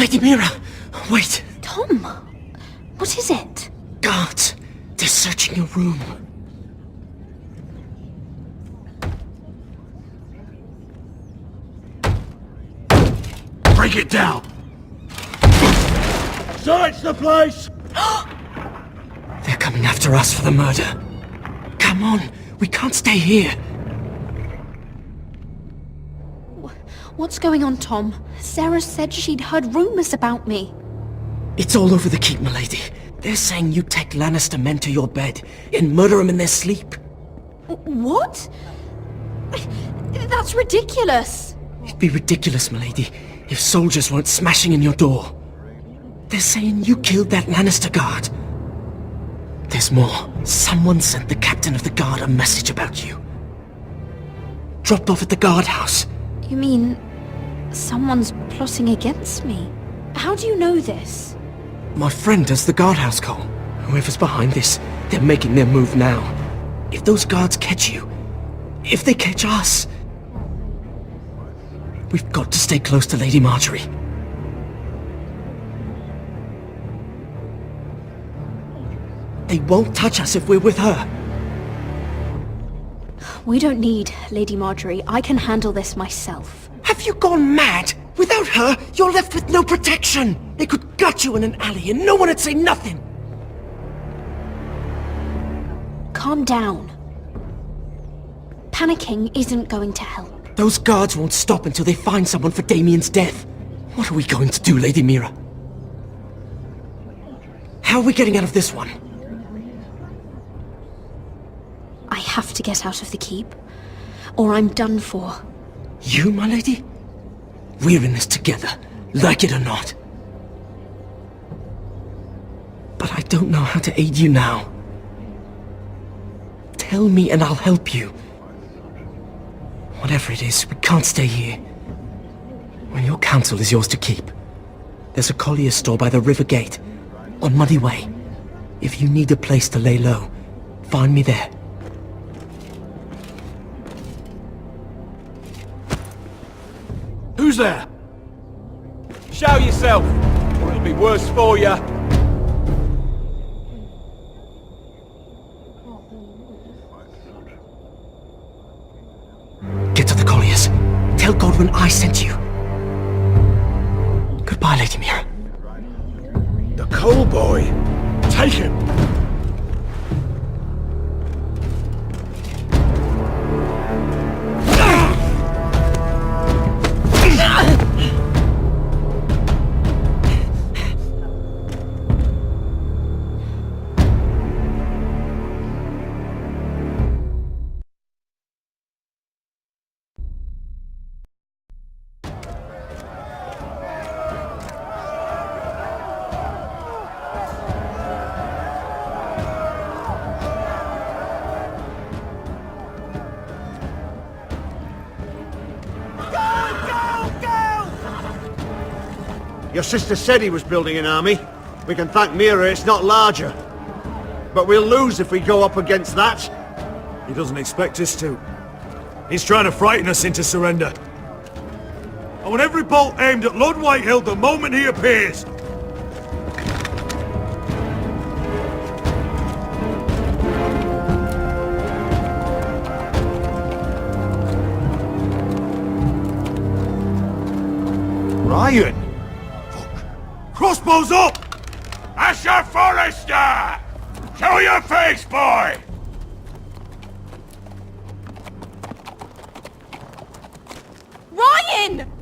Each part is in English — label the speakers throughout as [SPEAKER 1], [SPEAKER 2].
[SPEAKER 1] Lady Mira, wait.
[SPEAKER 2] Tom, what is it?
[SPEAKER 1] Guards, they're searching your room.
[SPEAKER 3] Break it down! Search the place!
[SPEAKER 1] They're coming after us for the murder. Come on, we can't stay here.
[SPEAKER 2] What's going on, Tom? Sarah said she'd heard rumors about me.
[SPEAKER 1] It's all over the keep, milady. They're saying you take Lannister men to your bed and murder them in their sleep.
[SPEAKER 2] What? That's ridiculous.
[SPEAKER 1] It'd be ridiculous, milady, if soldiers weren't smashing in your door. They're saying you killed that Lannister guard. There's more. Someone sent the captain of the guard a message about you. Dropped off at the guardhouse.
[SPEAKER 2] You mean someone's plotting against me? How do you know this?
[SPEAKER 1] My friend does the guardhouse call. Whoever's behind this, they're making their move now. If those guards catch you, if they catch us, we've got to stay close to Lady Marjorie. They won't touch us if we're with her.
[SPEAKER 2] We don't need Lady Marjorie. I can handle this myself.
[SPEAKER 1] Have you gone mad? Without her, you're left with no protection. They could gut you in an alley and no one would say nothing.
[SPEAKER 2] Calm down. Panicking isn't going to help.
[SPEAKER 1] Those guards won't stop until they find someone for Damien's death. What are we going to do, Lady Mira? How are we getting out of this one?
[SPEAKER 2] I have to get out of the keep, or I'm done for.
[SPEAKER 1] You, my lady? We're in this together, like it or not. But I don't know how to aid you now. Tell me and I'll help you. Whatever it is, we can't stay here. When your counsel is yours to keep. There's a collier's store by the river gate, on Muddy Way. If you need a place to lay low, find me there.
[SPEAKER 3] Who's there? Show yourself, or it'll be worse for you.
[SPEAKER 1] Get to the colliers. Tell Godwyn I sent you. Goodbye, Lady Mira.
[SPEAKER 3] The Coal Boy. Take him.
[SPEAKER 4] Your sister said he was building an army. We can thank Mira it's not larger. But we'll lose if we go up against that.
[SPEAKER 3] He doesn't expect us to. He's trying to frighten us into surrender. I want every bolt aimed at Lord Whitehill the moment he appears. Ryan! Crossbows up!
[SPEAKER 5] Asher Forrester! Show your face, boy!
[SPEAKER 6] Ryan!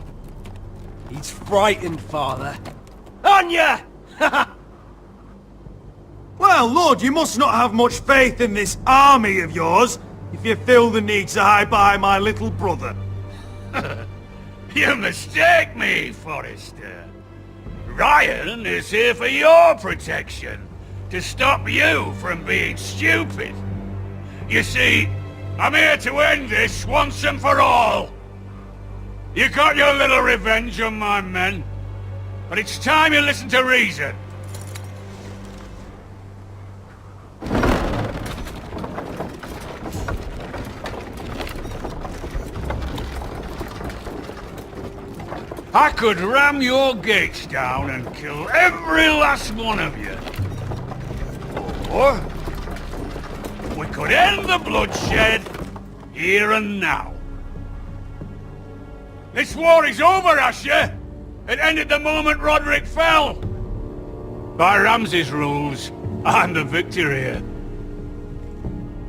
[SPEAKER 3] He's frightened, father. On ya! Well, Lord, you must not have much faith in this army of yours, if you feel the need to hide behind my little brother.
[SPEAKER 5] You mistake me, Forrester. Ryan is here for your protection, to stop you from being stupid. You see, I'm here to end this once and for all. You got your little revenge on my men, but it's time you listen to reason. I could ram your gates down and kill every last one of you. Or we could end the bloodshed here and now. This war is over, Asher. It ended the moment Roderick fell. By Ramsay's rules, I'm the victor here.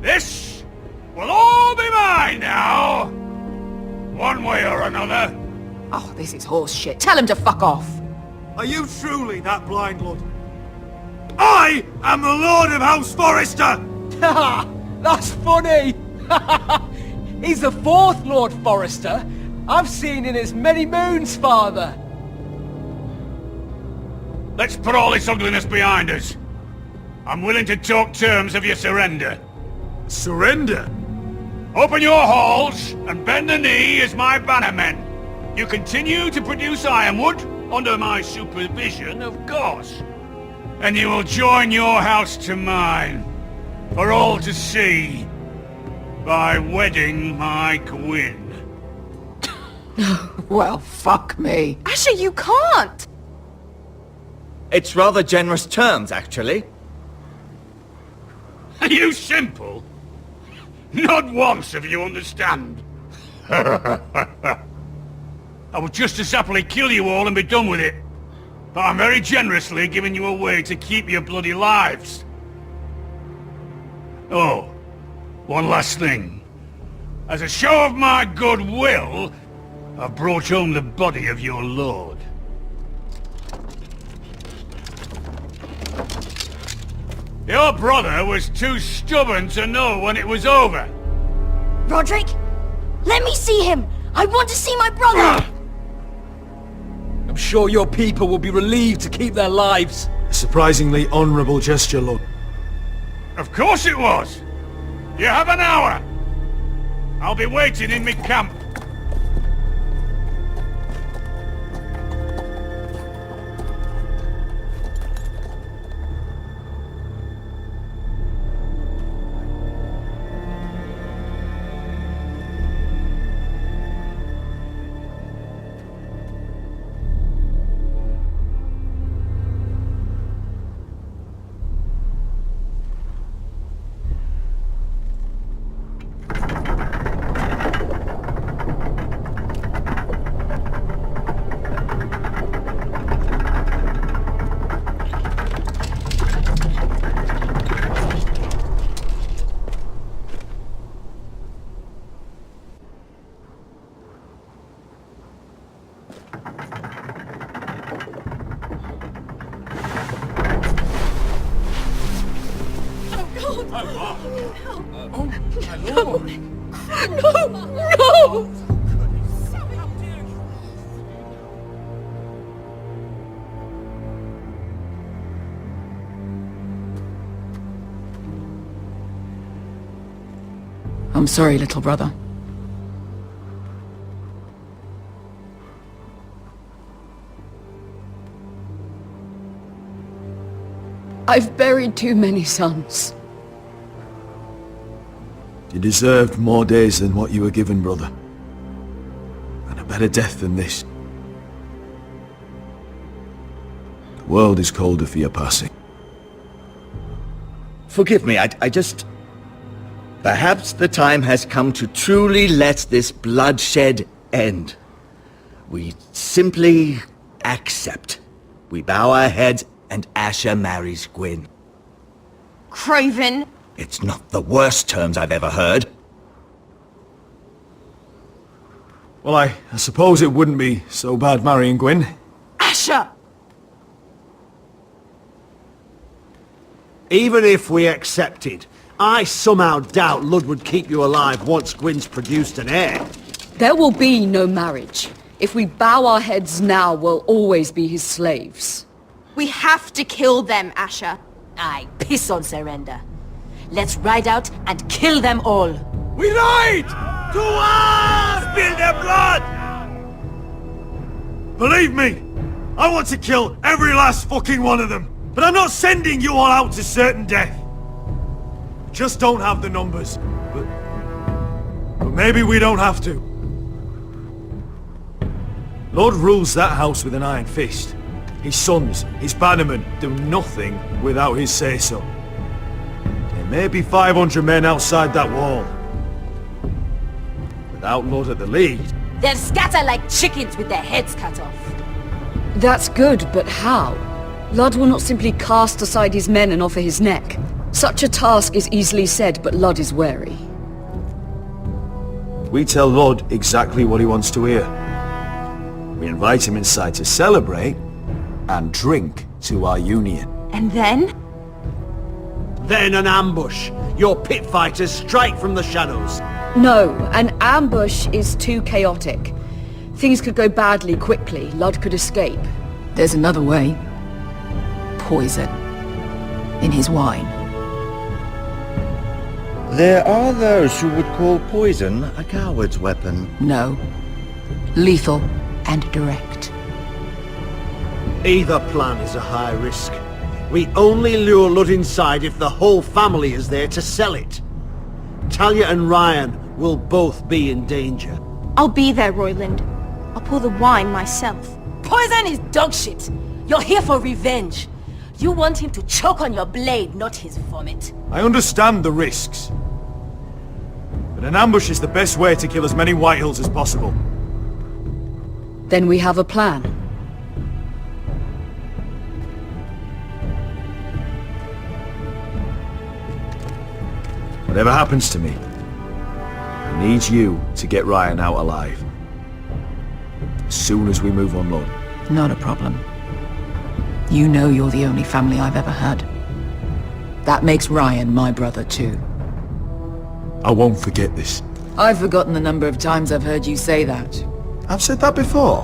[SPEAKER 5] This will all be mine now. One way or another.
[SPEAKER 6] Oh, this is horse shit. Tell him to fuck off.
[SPEAKER 3] Are you truly that blind, Lord? I am the Lord of House Forrester!
[SPEAKER 7] Ha! That's funny! He's the fourth Lord Forrester I've seen in as many moons, Father!
[SPEAKER 5] Let's put all this ugliness behind us. I'm willing to talk terms of your surrender.
[SPEAKER 3] Surrender?
[SPEAKER 5] Open your halls and bend the knee as my bannermen. You continue to produce ironwood, under my supervision, of course. And you will join your house to mine, for all to see, by wedding my Gwyn.
[SPEAKER 6] Well, fuck me.
[SPEAKER 2] Asher, you can't!
[SPEAKER 8] It's rather generous terms, actually.
[SPEAKER 5] Are you simple? Not once if you understand. I would just as happily kill you all and be done with it. But I'm very generously giving you a way to keep your bloody lives. Oh, one last thing. As a show of my goodwill, I've brought home the body of your lord. Your brother was too stubborn to know when it was over.
[SPEAKER 9] Roderick? Let me see him! I want to see my brother!
[SPEAKER 7] I'm sure your people will be relieved to keep their lives.
[SPEAKER 3] A surprisingly honourable gesture, Lord.
[SPEAKER 5] Of course it was! You have an hour! I'll be waiting in my camp.
[SPEAKER 6] I'm sorry, little brother. I've buried too many sons.
[SPEAKER 3] You deserved more days than what you were given, brother. And a better death than this. The world is colder for your passing.
[SPEAKER 8] Forgive me, I just... Perhaps the time has come to truly let this bloodshed end. We simply accept. We bow our heads and Asher marries Gwyn.
[SPEAKER 9] Craven!
[SPEAKER 8] It's not the worst terms I've ever heard.
[SPEAKER 3] Well, I suppose it wouldn't be so bad marrying Gwyn.
[SPEAKER 9] Asher!
[SPEAKER 4] Even if we accepted, I somehow doubt Ludd would keep you alive once Gwyn's produced an heir.
[SPEAKER 6] There will be no marriage. If we bow our heads now, we'll always be his slaves.
[SPEAKER 2] We have to kill them, Asher.
[SPEAKER 9] I piss on surrender. Let's ride out and kill them all.
[SPEAKER 3] We lied! To us! Spill their blood! Believe me, I want to kill every last fucking one of them. But I'm not sending you all out to certain death. Just don't have the numbers. But maybe we don't have to. Lord rules that house with an iron fist. His sons, his bannermen, do nothing without his say-so. There may be 500 men outside that wall. Without Lord at the lead,
[SPEAKER 10] They'll scatter like chickens with their heads cut off.
[SPEAKER 6] That's good, but how? Ludd will not simply cast aside his men and offer his neck. Such a task is easily said, but Ludd is wary.
[SPEAKER 3] we tell Lord exactly what he wants to hear. We invite him inside to celebrate and drink to our union.
[SPEAKER 10] And then?
[SPEAKER 4] Then an ambush. Your pit fighters strike from the shadows.
[SPEAKER 6] No, an ambush is too chaotic. Things could go badly quickly. Ludd could escape.
[SPEAKER 11] There's another way. Poison. In his wine.
[SPEAKER 8] There are those who would call poison a coward's weapon.
[SPEAKER 11] No. Lethal and direct.
[SPEAKER 4] Either plan is a high risk. We only lure Ludd inside if the whole family is there to sell it. Talia and Ryan will both be in danger.
[SPEAKER 9] I'll be there, Royland. I'll pour the wine myself.
[SPEAKER 10] Poison is dog shit. You're here for revenge. You want him to choke on your blade, not his vomit.
[SPEAKER 3] I understand the risks. But an ambush is the best way to kill as many Whitehills as possible.
[SPEAKER 6] Then we have a plan.
[SPEAKER 3] Whatever happens to me, I need you to get Ryan out alive. As soon as we move on, Lord.
[SPEAKER 11] Not a problem. You know you're the only family I've ever had. That makes Ryan my brother too.
[SPEAKER 3] I won't forget this.
[SPEAKER 11] I've forgotten the number of times I've heard you say that.
[SPEAKER 3] I've said that before.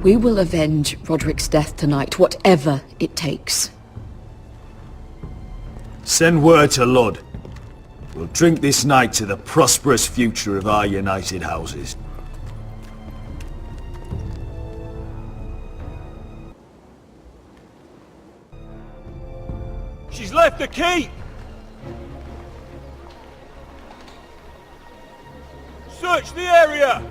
[SPEAKER 6] We will avenge Roderick's death tonight, whatever it takes.
[SPEAKER 3] Send word to Ludd. We'll drink this night to the prosperous future of our united houses.
[SPEAKER 7] She's left the keep! Search the area!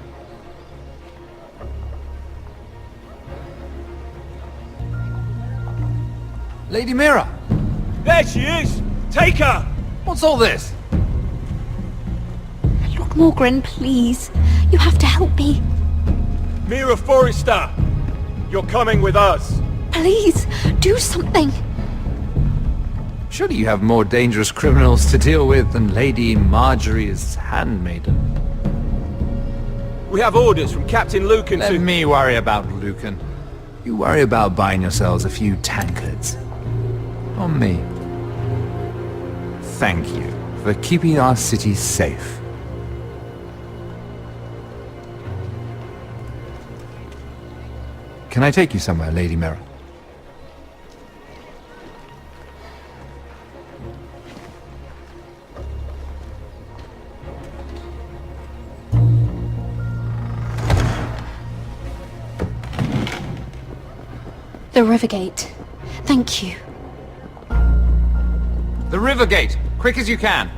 [SPEAKER 12] Lady Mira!
[SPEAKER 7] There she is! Take her!
[SPEAKER 12] What's all this?
[SPEAKER 2] Lord Morgren, please. You have to help me.
[SPEAKER 7] Mira Forrester! You're coming with us!
[SPEAKER 2] Please, do something.
[SPEAKER 12] Surely you have more dangerous criminals to deal with than Lady Marjorie's handmaiden.
[SPEAKER 7] We have orders from Captain Lucan
[SPEAKER 12] Let me worry about Lucan. You worry about buying yourselves a few tankards. On me. Thank you for keeping our city safe. Can I take you somewhere, Lady Mira?
[SPEAKER 2] The Rivergate. Thank you.
[SPEAKER 12] The Rivergate! Quick as you can!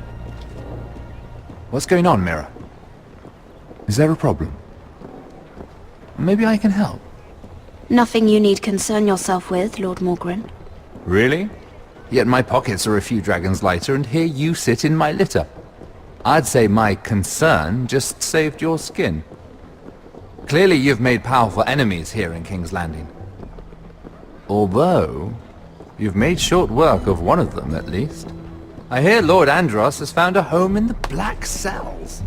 [SPEAKER 12] What's going on, Mira? Is there a problem? Maybe I can help.
[SPEAKER 2] Nothing you need concern yourself with, Lord Morgren.
[SPEAKER 12] Really? Yet my pockets are a few dragons lighter, and here you sit in my litter. I'd say my concern just saved your skin. Clearly you've made powerful enemies here in King's Landing. Although, you've made short work of one of them, at least. I hear Lord Andros has found a home in the Black Cells.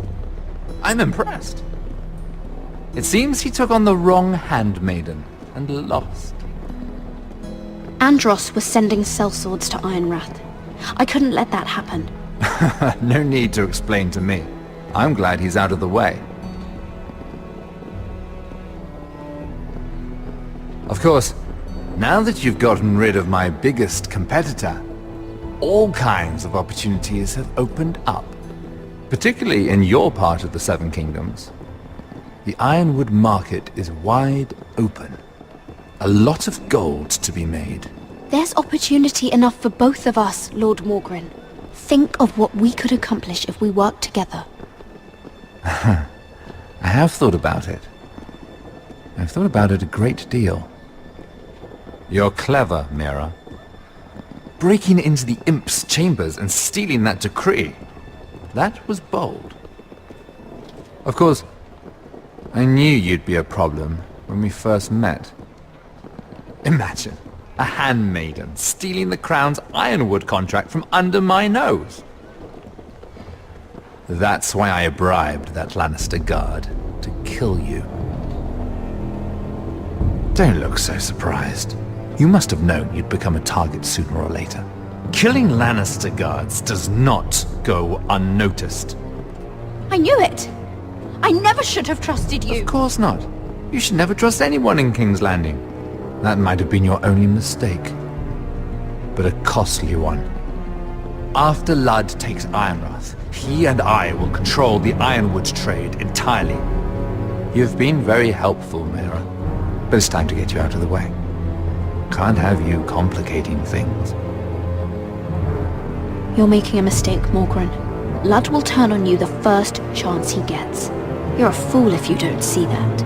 [SPEAKER 12] I'm impressed. It seems he took on the wrong handmaiden, and lost.
[SPEAKER 2] Andros was sending sellswords to Ironrath. I couldn't let that happen.
[SPEAKER 12] No need to explain to me. I'm glad he's out of the way. Of course, now that you've gotten rid of my biggest competitor, all kinds of opportunities have opened up. Particularly in your part of the Seven Kingdoms. The Ironwood market is wide open. A lot of gold to be made.
[SPEAKER 2] There's opportunity enough for both of us, Lord Morgren. Think of what we could accomplish if we worked together.
[SPEAKER 12] I have thought about it. I've thought about it a great deal. You're clever, Mira. Breaking into the Imp's chambers and stealing that decree. That was bold. Of course, I knew you'd be a problem when we first met. Imagine a handmaiden stealing the crown's ironwood contract from under my nose. That's why I bribed that Lannister guard to kill you. Don't look so surprised. You must have known you'd become a target sooner or later. Killing Lannister guards does not go unnoticed.
[SPEAKER 2] I knew it! I never should have trusted you!
[SPEAKER 12] Of course not. You should never trust anyone in King's Landing. That might have been your only mistake. But a costly one. After Ludd takes Ironrath, he and I will control the ironwood trade entirely. You've been very helpful, Mira. But it's time to get you out of the way. Can't have you complicating things.
[SPEAKER 2] You're making a mistake, Morgryn. Ludd will turn on you the first chance he gets. You're a fool if you don't see that.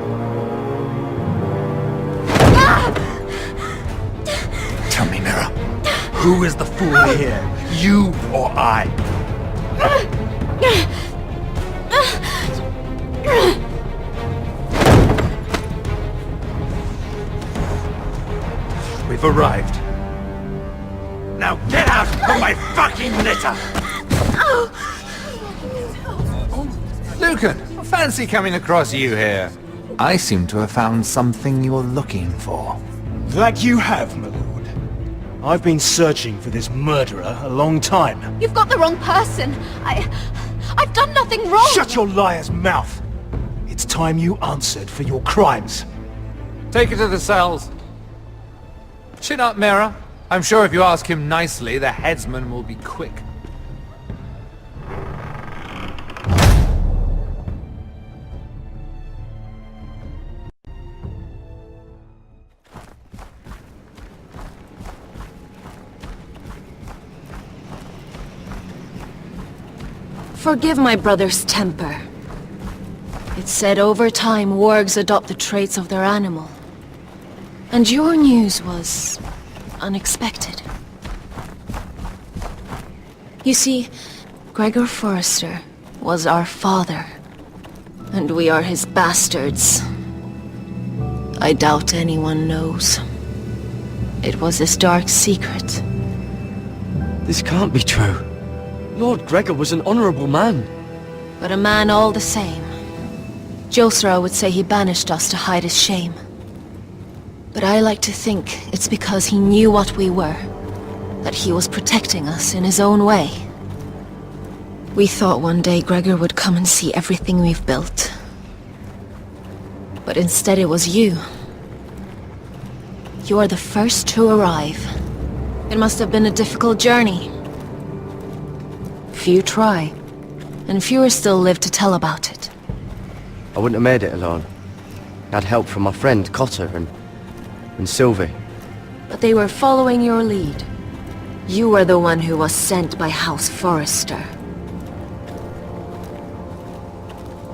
[SPEAKER 12] Tell me, Mira, who is the fool here? You or I? We've arrived. Now get out of my fucking litter! Lucan, fancy coming across you here. I seem to have found something you're looking for.
[SPEAKER 13] That you have, my lord. I've been searching for this murderer a long time.
[SPEAKER 2] You've got the wrong person. I've done nothing wrong!
[SPEAKER 13] Shut your liar's mouth! It's time you answered for your crimes.
[SPEAKER 12] Take her to the cells. Chin up, Mira. I'm sure if you ask him nicely, the headsman will be quick.
[SPEAKER 10] Forgive my brother's temper. It's said over time wargs adopt the traits of their animal. And your news was unexpected. You see, Gregor Forrester was our father, and we are his bastards. I doubt anyone knows. It was his dark secret.
[SPEAKER 1] This can't be true. Lord Gregor was an honorable man.
[SPEAKER 10] But a man all the same. Josra would say he banished us to hide his shame. But I like to think it's because he knew what we were, that he was protecting us in his own way. We thought one day Gregor would come and see everything we've built. But instead it was you. You are the first to arrive. It must have been a difficult journey. Few try, and fewer still live to tell about it.
[SPEAKER 1] I wouldn't have made it alone. I had help from my friend Cotter and Sylvie.
[SPEAKER 10] But they were following your lead. You were the one who was sent by House Forrester.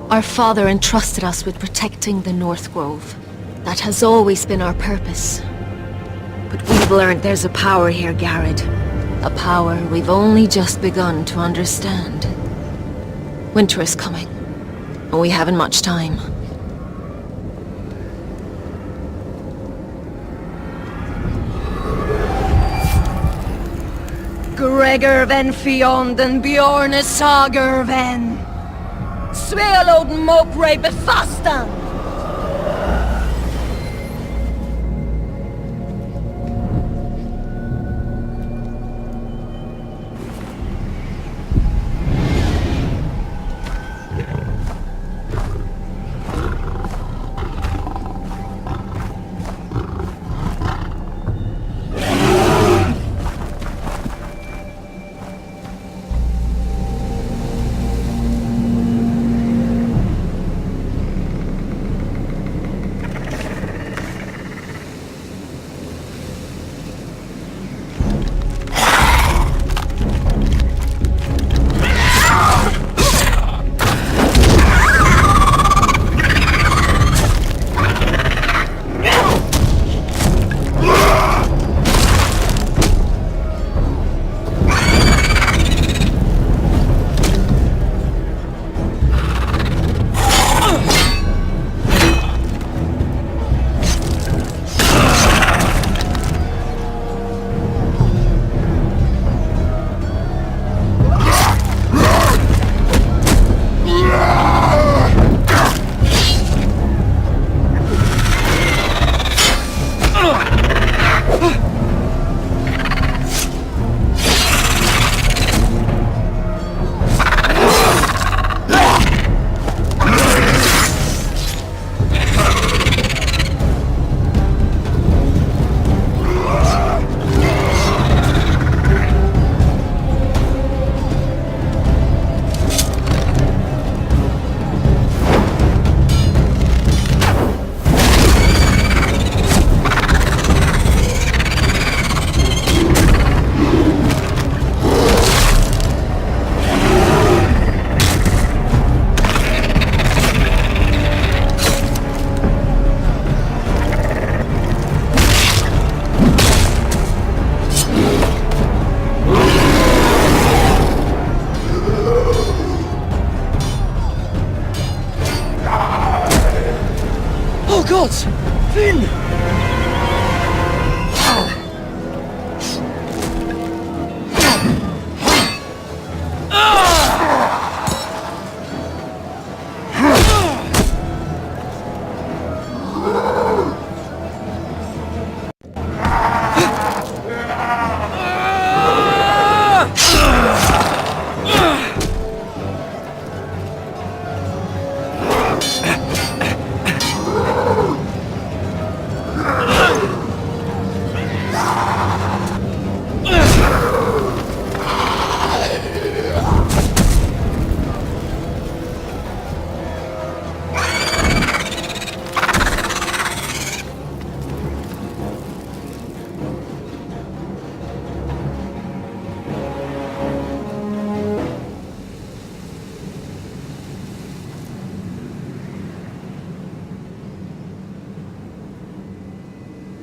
[SPEAKER 10] Our father entrusted us with protecting the North Grove. That has always been our purpose. But we've learned there's a power here, Garrett. A power we've only just begun to understand. Winter is coming, and we haven't much time.
[SPEAKER 6] Gregor ven Fionn Bjorn Sager ven. Svealoden Mopre befastan.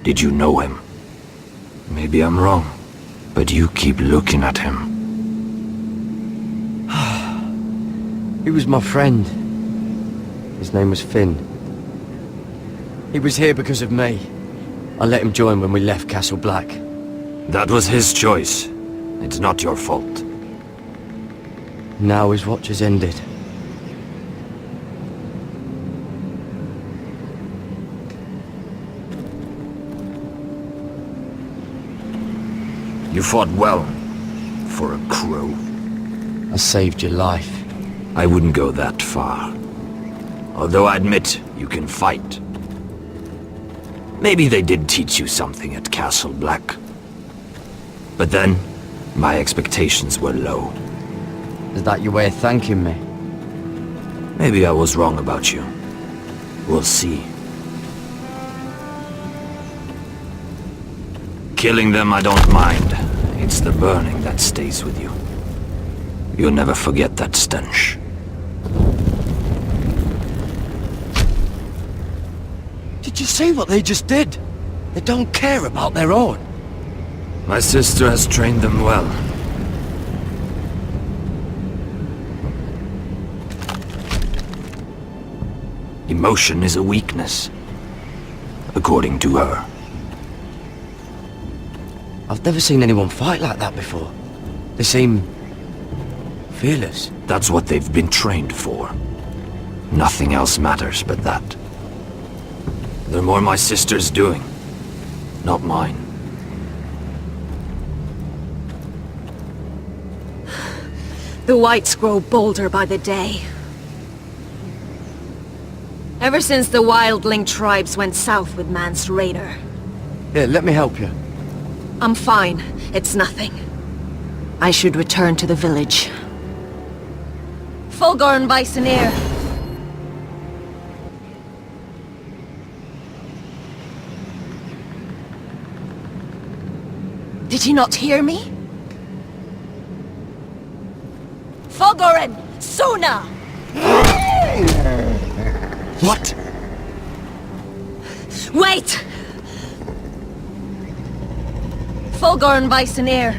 [SPEAKER 14] Did you know him? Maybe I'm wrong, but you keep looking at him.
[SPEAKER 15] He was my friend. His name was Finn. He was here because of me. I let him join when we left Castle Black.
[SPEAKER 14] That was his choice. It's not your fault.
[SPEAKER 15] Now his watch has ended.
[SPEAKER 14] You fought well, for a crow.
[SPEAKER 15] I saved your life.
[SPEAKER 14] I wouldn't go that far. Although I admit, you can fight. Maybe they did teach you something at Castle Black. But then, my expectations were low.
[SPEAKER 15] Is that your way of thanking me?
[SPEAKER 14] Maybe I was wrong about you. We'll see. Killing them I don't mind. It's the burning that stays with you. You'll never forget that stench.
[SPEAKER 15] Did you see what they just did? They don't care about their own.
[SPEAKER 14] My sister has trained them well. Emotion is a weakness, according to her.
[SPEAKER 15] I've never seen anyone fight like that before. They seem fearless.
[SPEAKER 14] That's what they've been trained for. Nothing else matters but that. They're more my sister's doing, not mine.
[SPEAKER 10] The Whites grow bolder by the day. Ever since the Wildling tribes went south with Mance Rayder.
[SPEAKER 15] Here, let me help you.
[SPEAKER 10] I'm fine. It's nothing. I should return to the village. Fulgorn Bysonir! Did you not hear me? Fulgorn! Suna!
[SPEAKER 14] What?
[SPEAKER 10] Wait! Fulgorn Bysonir.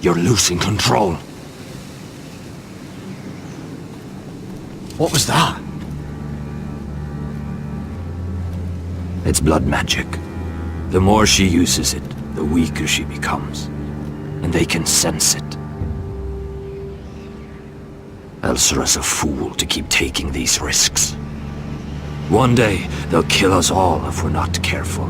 [SPEAKER 14] You're losing control.
[SPEAKER 15] What was that?
[SPEAKER 14] It's blood magic. The more she uses it, the weaker she becomes. And they can sense it. Elsera's a fool to keep taking these risks. One day, they'll kill us all if we're not careful.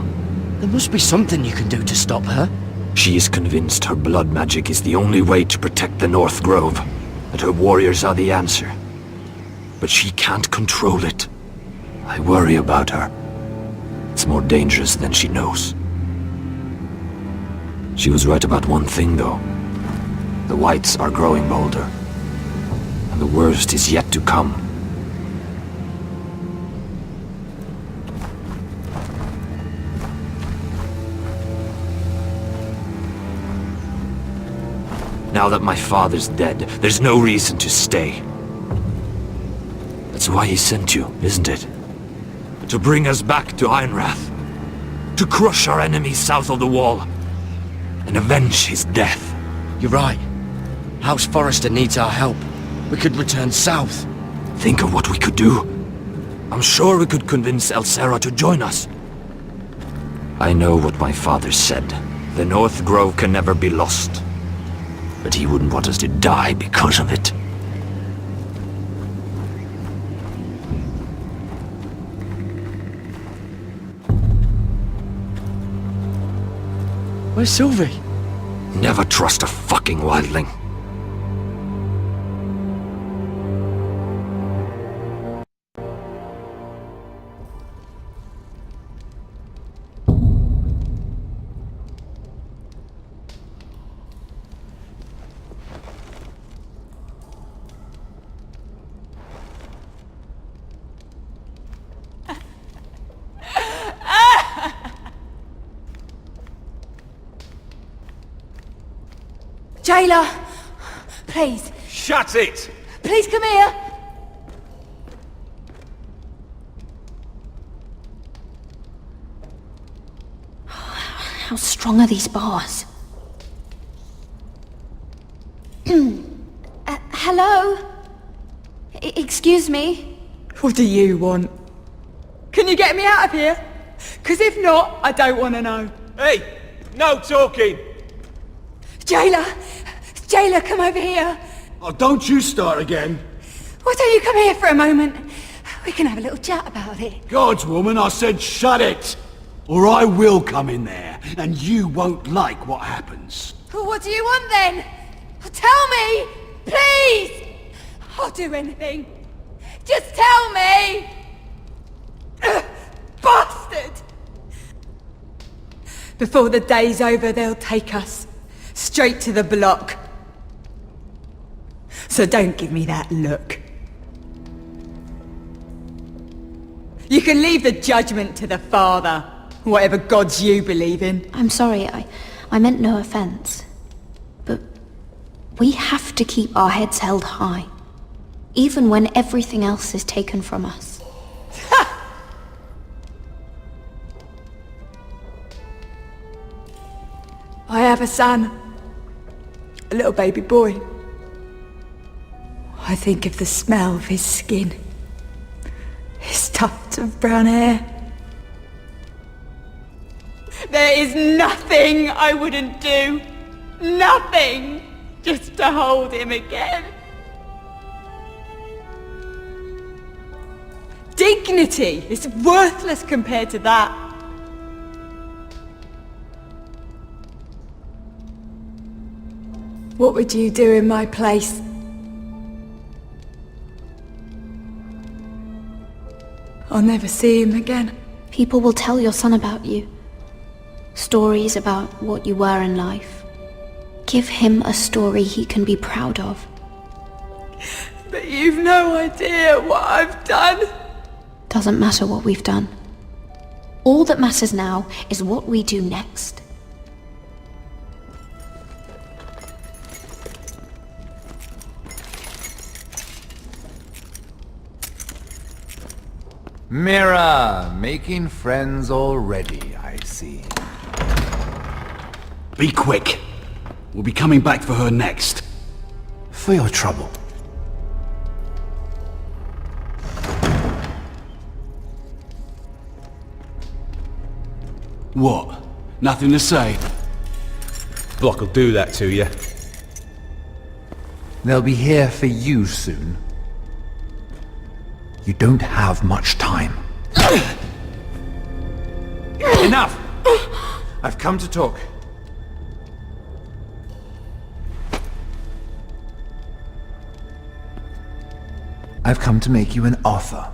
[SPEAKER 15] There must be something you can do to stop her.
[SPEAKER 14] She is convinced her blood magic is the only way to protect the North Grove, that her warriors are the answer. But she can't control it. I worry about her. It's more dangerous than she knows. She was right about one thing, though. The Whites are growing bolder. And the worst is yet to come. Now that my father's dead, there's no reason to stay. That's why he sent you, isn't it? To bring us back to Ironrath. To crush our enemies south of the Wall. And avenge his death.
[SPEAKER 15] You're right. House Forrester needs our help. We could return south.
[SPEAKER 14] Think of what we could do. I'm sure we could convince Elsera to join us. I know what my father said. The North Grove can never be lost. But he wouldn't want us to die because of it.
[SPEAKER 15] Where's Sylvie?
[SPEAKER 14] Never trust a fucking wildling.
[SPEAKER 9] Jailer! Please,
[SPEAKER 13] Shut it!
[SPEAKER 9] please come here!
[SPEAKER 2] How strong are these bars?
[SPEAKER 9] Hello? Excuse me?
[SPEAKER 6] What do you want? Can you get me out of here? 'Cause if not, I don't want to know.
[SPEAKER 13] Hey! No talking!
[SPEAKER 9] Jailer! Jailer, come over here!
[SPEAKER 4] Oh, don't you start again.
[SPEAKER 9] Why don't you come here for a moment? We can have a little chat about it.
[SPEAKER 4] Gods, woman, I said shut it! Or I will come in there, and you won't like what happens.
[SPEAKER 9] Well, what do you want then? Tell me! Please! I'll do anything. Just tell me! Bastard!
[SPEAKER 6] Before the day's over, they'll take us straight to the block. So don't give me that look. You can leave the judgment to the Father, whatever gods you believe in.
[SPEAKER 2] I'm sorry, I meant no offense. But we have to keep our heads held high, even when everything else is taken from us.
[SPEAKER 6] I have a son. A little baby boy. I think of the smell of his skin. His tufts of brown hair. There is nothing I wouldn't do. Nothing! Just to hold him again. Dignity is worthless compared to that. What would you do in my place? I'll never see him again.
[SPEAKER 2] People will tell your son about you. Stories about what you were in life. Give him a story he can be proud of.
[SPEAKER 6] But you've no idea what I've done.
[SPEAKER 2] Doesn't matter what we've done. All that matters now is what we do next.
[SPEAKER 12] Mira, making friends already, I see.
[SPEAKER 4] Be quick. We'll be coming back for her next.
[SPEAKER 14] For your trouble.
[SPEAKER 4] What? Nothing to say?
[SPEAKER 13] Block will do that to you.
[SPEAKER 12] They'll be here for you soon. You don't have much time.
[SPEAKER 14] Enough! I've come to talk.
[SPEAKER 12] I've come to make you an offer.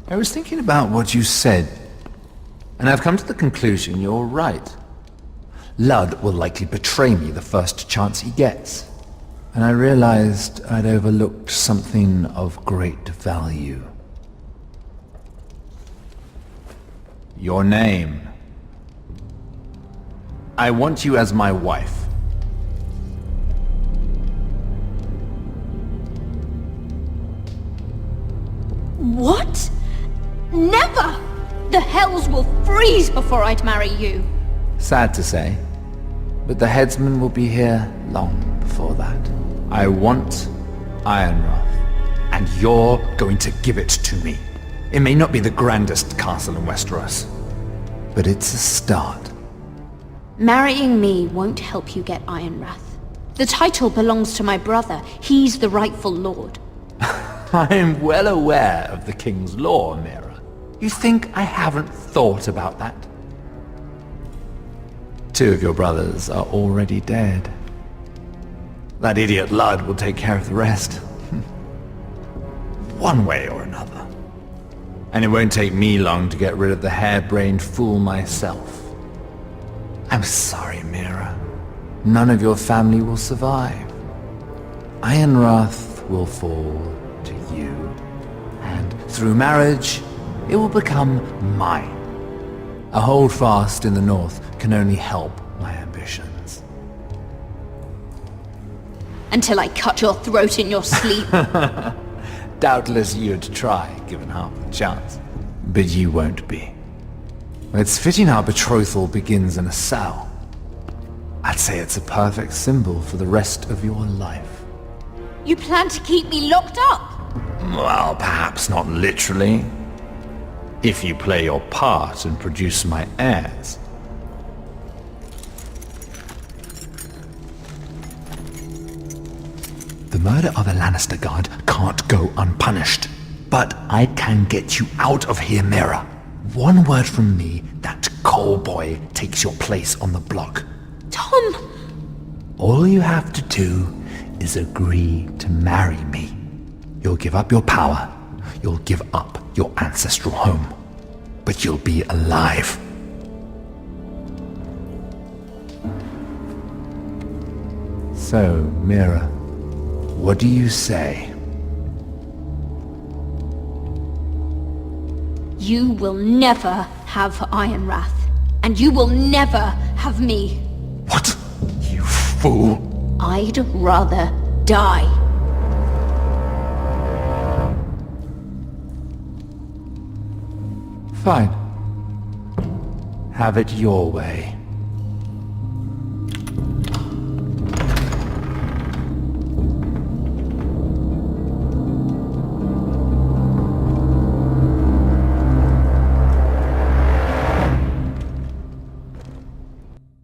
[SPEAKER 12] I was thinking about what you said, and I've come to the conclusion you're right. Ludd will likely betray me the first chance he gets. And I realized I'd overlooked something of great value. Your name. I want you as my wife.
[SPEAKER 2] What? Never! The hells will freeze before I'd marry you.
[SPEAKER 12] Sad to say, but the headsman will be here long before that. I want Ironrath, and you're going to give it to me. It may not be the grandest castle in Westeros, but it's a start.
[SPEAKER 2] Marrying me won't help you get Ironrath. The title belongs to my brother. He's the rightful lord.
[SPEAKER 12] I'm well aware of the king's law, Mira. You think I haven't thought about that? 2 of your brothers are already dead. That idiot Ludd will take care of the rest. One way or another. And it won't take me long to get rid of the harebrained fool myself. I'm sorry, Mira. None of your family will survive. Ironrath will fall to you. And through marriage, it will become mine. A holdfast in the north can only help my ambitions.
[SPEAKER 9] until I cut your throat in your sleep.
[SPEAKER 12] Doubtless you'd try, given half the chance. But you won't be. It's fitting our betrothal begins in a cell. I'd say it's a perfect symbol for the rest of your life.
[SPEAKER 9] You plan to keep me locked up?
[SPEAKER 12] Well, perhaps not literally. If you play your part and produce my heirs. The murder of a Lannister guard can't go unpunished. But I can get you out of here, Mira. One word from me, that coal boy takes your place on the block.
[SPEAKER 9] Tom!
[SPEAKER 12] All you have to do is agree to marry me. You'll give up your power. You'll give up your ancestral home. But you'll be alive. So, Mira, what do you say?
[SPEAKER 9] You will never have Ironrath. And you will never have me.
[SPEAKER 12] What? You fool!
[SPEAKER 9] I'd rather die.
[SPEAKER 12] Fine. Have it your way.